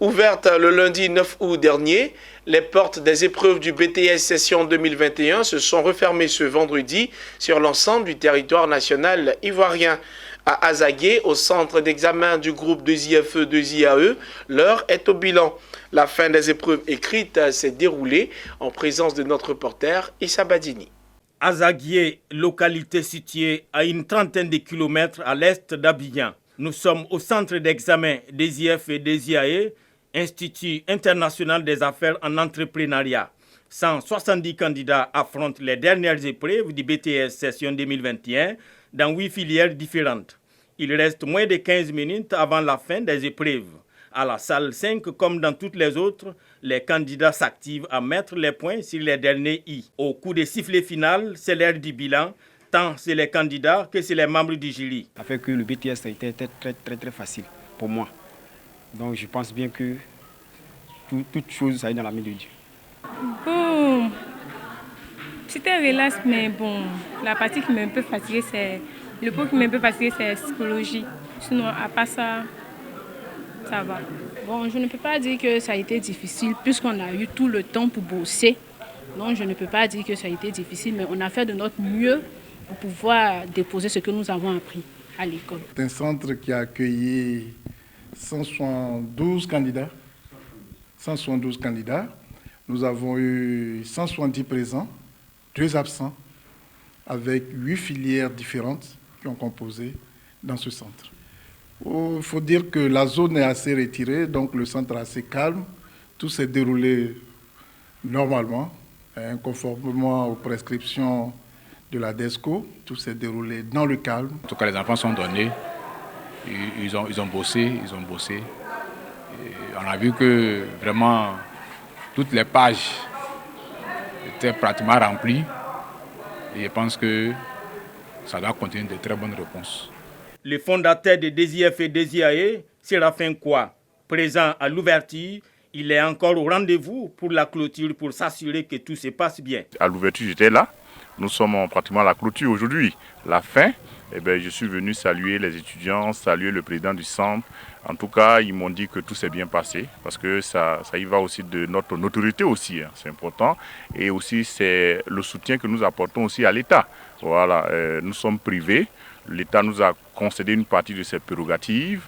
Ouvertes le lundi 9 août dernier, les portes des épreuves du BTS session 2021 se sont refermées ce vendredi sur l'ensemble du territoire national ivoirien. À Azagué, au centre d'examen du groupe 2IFE-2IAE, l'heure est au bilan. La fin des épreuves écrites s'est déroulée en présence de notre reporter Issa Badini. Azagué, localité située à une trentaine de kilomètres à l'est d'Abidjan. Nous sommes au centre d'examen des IF et des IAE, Institut international des affaires en entrepreneuriat. 170 candidats affrontent les dernières épreuves du BTS session 2021 dans 8 filières différentes. Il reste moins de 15 minutes avant la fin des épreuves. À la salle 5, comme dans toutes les autres, les candidats s'activent à mettre les points sur les derniers i. Au coup des sifflets final, c'est l'heure du bilan, tant c'est les candidats que c'est les membres du jury. Ça fait que le BTS a été très facile pour moi. Donc je pense bien que toute chose, ça est dans la main de Dieu. Bon, c'était relax, mais bon, la partie qui m'a un peu fatiguée, c'est le pot qui m'a un peu fatiguée, c'est la psychologie. Sinon, à part ça, ça va. Bon, je ne peux pas dire que ça a été difficile puisqu'on a eu tout le temps pour bosser. Donc je ne peux pas dire que ça a été difficile, mais on a fait de notre mieux pour pouvoir déposer ce que nous avons appris à l'école. C'est un centre qui a accueilli 172 candidats. 172 candidats. Nous avons eu 170 présents, 2 absents, avec 8 filières différentes qui ont composé dans ce centre. Il faut dire que la zone est assez retirée, donc le centre est assez calme. Tout s'est déroulé normalement, conformément aux prescriptions de la DESCO. Tout s'est déroulé dans le calme. En tout cas, les enfants sont donnés. Ils ont bossé. Et on a vu que vraiment toutes les pages étaient pratiquement remplies. Et je pense que ça doit contenir de très bonnes réponses. Le fondateur de DESIF et DESIAE, Séraphin Kwa, présent à l'ouverture, il est encore au rendez-vous pour la clôture pour s'assurer que tout se passe bien. À l'ouverture, j'étais là. Nous sommes pratiquement à la clôture aujourd'hui. La fin, je suis venu saluer les étudiants, saluer le président du centre. En tout cas, ils m'ont dit que tout s'est bien passé parce que ça y va aussi de notre notoriété aussi, hein, c'est important. Et aussi, c'est le soutien que nous apportons aussi à l'État. Voilà, nous sommes privés. L'État nous a concédé une partie de ses prérogatives.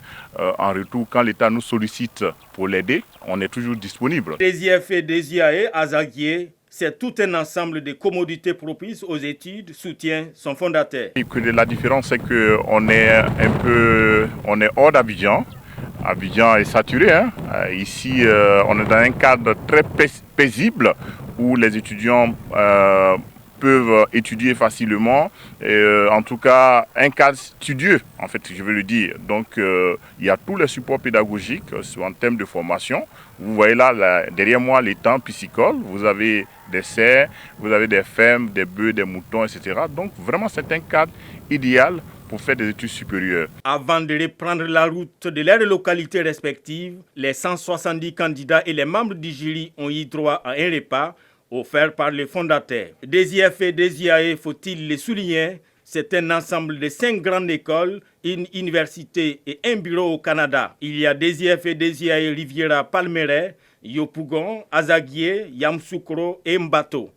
En retour, quand l'État nous sollicite pour l'aider, on est toujours disponible. DESIF et DESIAE, Azagué, c'est tout un ensemble de commodités propices aux études, soutient son fondateur. Et que la différence, c'est qu'on est on est hors d'Abidjan. Abidjan est saturé. Hein. Ici, on est dans un cadre très paisible où les étudiants peuvent étudier facilement. En tout cas, un cadre studieux, en fait, je veux le dire. Donc, il y a tous les supports pédagogiques en termes de formation. Vous voyez là, derrière moi, les temps piscicoles. Vous avez des cerfs, vous avez des fermes, des bœufs, des moutons, etc. Donc, vraiment, c'est un cadre idéal pour faire des études supérieures. Avant de reprendre la route de leurs localités respectives, les 170 candidats et les membres du jury ont eu droit à un repas offert par les fondateurs. DESIF et DESIAE, faut-il le souligner, c'est un ensemble de 5 grandes écoles, une université et un bureau au Canada. Il y a DESIF et DESIAE Riviera Palmeraie, Yopougon, Azagué, Yamoussoukro et Mbato.